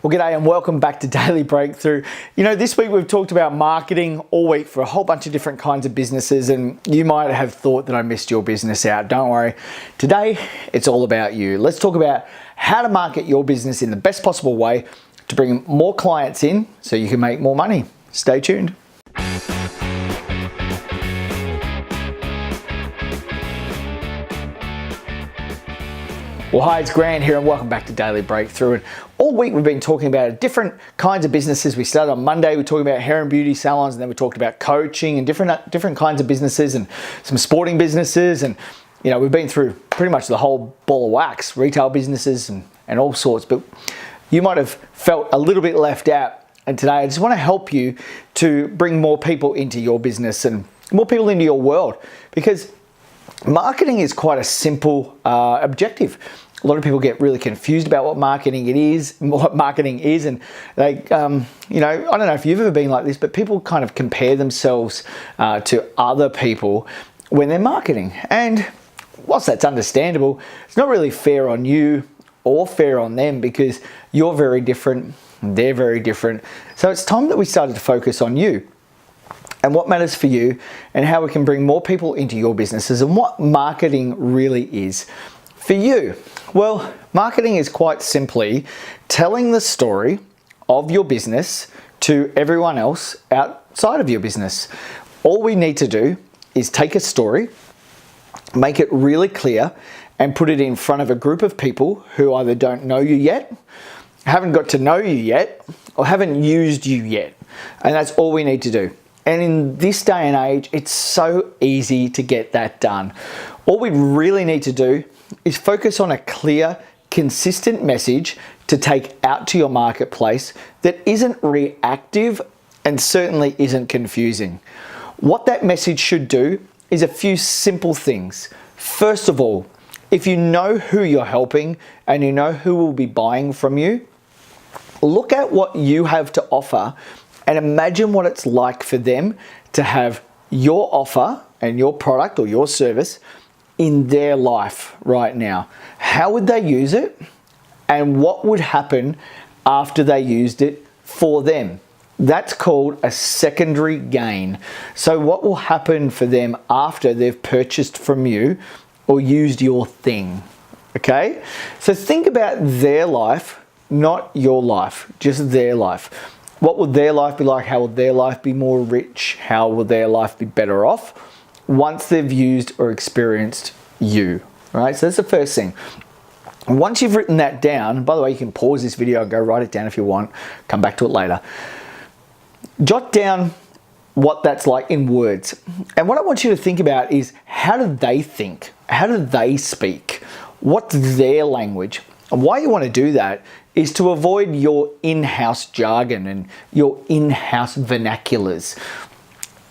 Well, g'day and welcome back to Daily Breakthrough. You know, this week we've talked about marketing all week for a whole bunch of different kinds of businesses, and you might have thought that I missed your business out. Don't worry. Today, it's all about you. Let's talk about how to market your business in the best possible way to bring more clients in so you can make more money. Stay tuned. Well, hi, it's Grant here and welcome back to Daily Breakthrough. And all week we've been talking about different kinds of businesses. We started on Monday, we talked about hair and beauty salons, and then we talked about coaching and different kinds of businesses and some sporting businesses. And, you know, we've been through pretty much the whole ball of wax, retail businesses and all sorts. But you might have felt a little bit left out. And today I just want to help you to bring more people into your business and more people into your world, because marketing is quite a simple objective. A lot of people get really confused about what marketing is, and they, you know, I don't know if you've ever been like this, but people kind of compare themselves to other people when they're marketing. And whilst that's understandable, it's not really fair on you or fair on them, because you're very different, they're very different. So it's time that we started to focus on you and what matters for you, and how we can bring more people into your businesses, and what marketing really is for you. Well, marketing is quite simply telling the story of your business to everyone else outside of your business. All we need to do is take a story, make it really clear, and put it in front of a group of people who either don't know you yet, haven't got to know you yet, or haven't used you yet. And that's all we need to do. And in this day and age, it's so easy to get that done. All we really need to do is focus on a clear, consistent message to take out to your marketplace that isn't reactive and certainly isn't confusing. What that message should do is a few simple things. First of all, if you know who you're helping and you know who will be buying from you, look at what you have to offer and imagine what it's like for them to have your offer and your product or your service in their life right now. How would they use it? And what would happen after they used it for them? That's called a secondary gain. So what will happen for them after they've purchased from you or used your thing? Okay? So think about their life, not your life, just their life. What would their life be like? How would their life be more rich? How will their life be better off once they've used or experienced you? All right, so that's the first thing. Once you've written that down, by the way, you can pause this video and go write it down if you want, come back to it later. Jot down what that's like in words. And what I want you to think about is, how do they think? How do they speak? What's their language? And why you want to do that is to avoid your in-house jargon and your in-house vernaculars.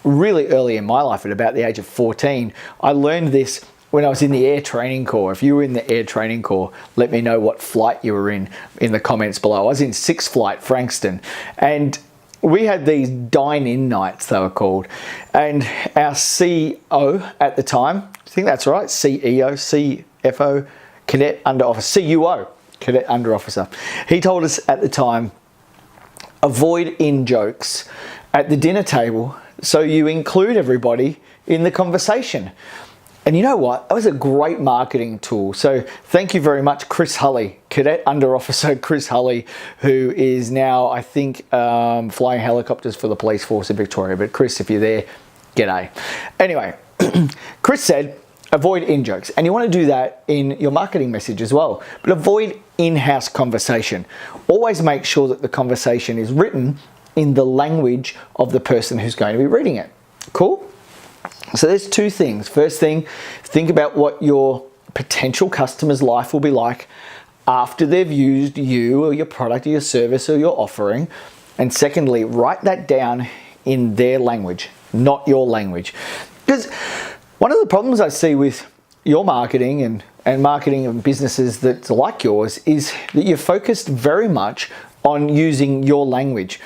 Really early in my life, at about the age of 14, I learned this when I was in the Air Training Corps. If you were in the Air Training Corps, let me know what flight you were in the comments below. I was in 6th Flight, Frankston, and we had these dine-in nights, they were called. And our CEO at the time, I think that's right, CEO, CFO, Cadet Under Officer, CUO, Cadet Under Officer. He told us at the time, avoid in-jokes at the dinner table so you include everybody in the conversation. And you know what? That was a great marketing tool. So thank you very much, Chris Hulley, Cadet Under Officer Chris Hulley, who is now, I think, flying helicopters for the police force in Victoria. But Chris, if you're there, g'day. Anyway, Chris said, avoid in-jokes. And you want to do that in your marketing message as well. But avoid in-house conversation. Always make sure that the conversation is written in the language of the person who's going to be reading it. Cool? So there's two things. First thing, think about what your potential customer's life will be like after they've used you or your product or your service or your offering. And secondly, write that down in their language, not your language. Because one of the problems I see with your marketing and marketing of businesses that's like yours is that you're focused very much on using your language,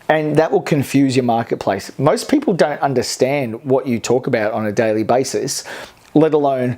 and that will confuse your marketplace. Most people don't understand what you talk about on a daily basis, let alone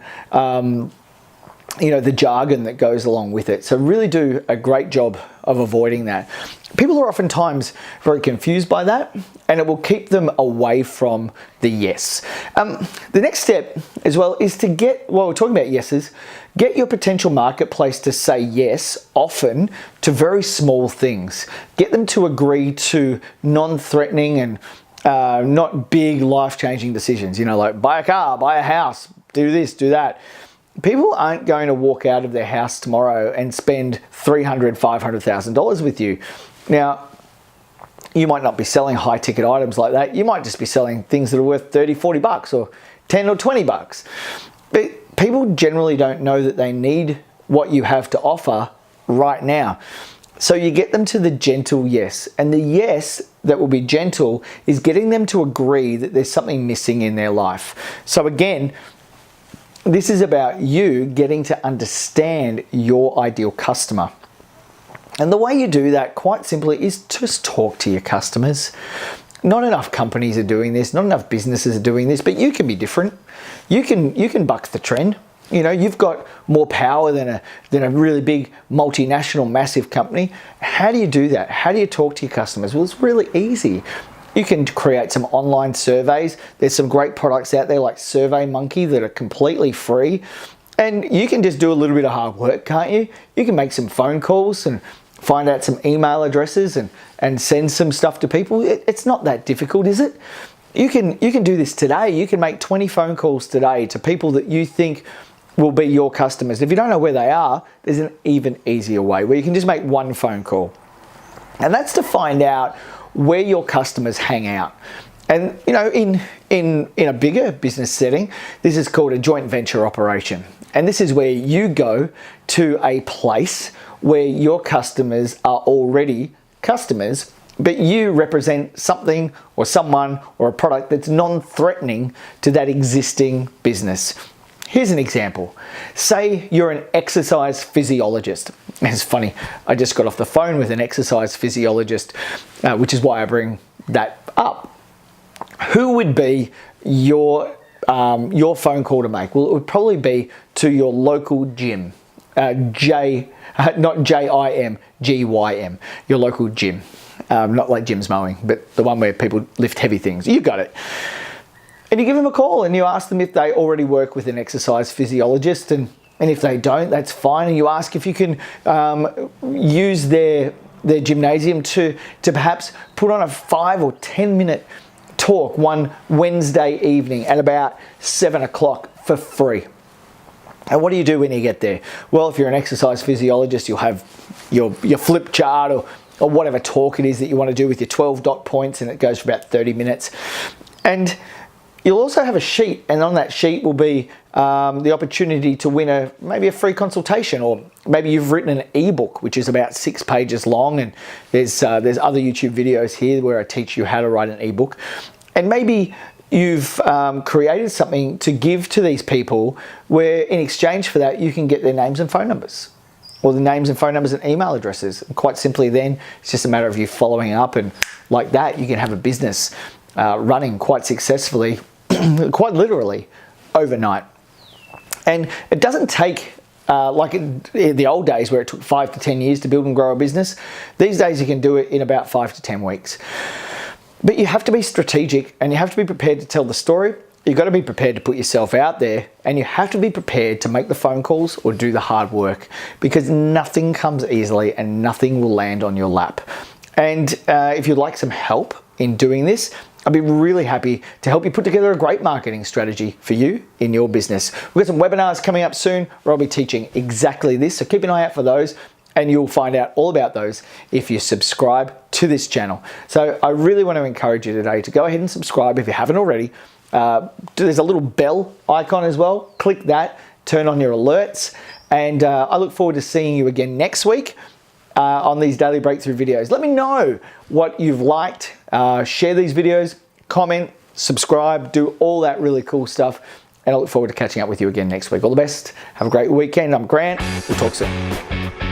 the jargon that goes along with it. So really do a great job of avoiding that. People are oftentimes very confused by that, and it will keep them away from the yes. The next step as well is to we're talking about yeses, get your potential marketplace to say yes often to very small things. Get them to agree to non-threatening and not big life-changing decisions, like buy a car, buy a house, do this, do that. People aren't going to walk out of their house tomorrow and spend $300,000, $500,000 with you. Now, you might not be selling high-ticket items like that. You might just be selling things that are worth 30, 40 bucks or 10 or 20 bucks. But people generally don't know that they need what you have to offer right now. So you get them to the gentle yes. And the yes that will be gentle is getting them to agree that there's something missing in their life. So again, this is about you getting to understand your ideal customer. And the way you do that, quite simply, is just talk to your customers. Not enough companies are doing this, not enough businesses are doing this, but you can be different. You can buck the trend. You've got more power than a really big multinational massive company. How do you do that? How do you talk to your customers? Well, it's really easy. You can create some online surveys. There's some great products out there like SurveyMonkey that are completely free. And you can just do a little bit of hard work, can't you? You can make some phone calls and find out some email addresses and send some stuff to people. It's not that difficult, is it? You can do this today. You can make 20 phone calls today to people that you think will be your customers. If you don't know where they are, there's an even easier way where you can just make one phone call. And that's to find out where your customers hang out. And in a bigger business setting, this is called a joint venture operation. And this is where you go to a place where your customers are already customers, but you represent something or someone or a product that's non-threatening to that existing business. Here's an example. Say you're an exercise physiologist. It's funny, I just got off the phone with an exercise physiologist, which is why I bring that up. Who would be your phone call to make? Well, it would probably be to your local gym. Not J-I-M, G-Y-M, your local gym. Not like Jim's Mowing, but the one where people lift heavy things. You got it. And you give them a call and you ask them if they already work with an exercise physiologist, and if they don't, that's fine. And you ask if you can use their gymnasium to perhaps put on a 5 or 10 minute talk one Wednesday evening at about 7 o'clock for free. And what do you do when you get there? Well, if you're an exercise physiologist, you'll have your flip chart or whatever talk it is that you want to do with your 12 dot points, and it goes for about 30 minutes. And you'll also have a sheet, and on that sheet will be the opportunity to win maybe a free consultation, or maybe you've written an ebook which is about 6 pages long, and there's other YouTube videos here where I teach you how to write an ebook. And maybe you've created something to give to these people where in exchange for that you can get their names and phone numbers, or the names and phone numbers and email addresses. And quite simply then, it's just a matter of you following up, and like that you can have a business running quite successfully, quite literally, overnight. And it doesn't take, like in the old days where it took 5 to 10 years to build and grow a business. These days you can do it in about 5 to 10 weeks. But you have to be strategic, and you have to be prepared to tell the story. You've got to be prepared to put yourself out there, and you have to be prepared to make the phone calls or do the hard work, because nothing comes easily and nothing will land on your lap. And if you'd like some help in doing this, I'd be really happy to help you put together a great marketing strategy for you in your business. We've got some webinars coming up soon where I'll be teaching exactly this, so keep an eye out for those, and you'll find out all about those if you subscribe to this channel. So I really want to encourage you today to go ahead and subscribe if you haven't already. There's a little bell icon as well. Click that, turn on your alerts, and I look forward to seeing you again next week on these daily breakthrough videos. Let me know what you've liked. Share these videos, comment, subscribe, do all that really cool stuff, and I look forward to catching up with you again next week. All the best. Have a great weekend. I'm Grant. We'll talk soon.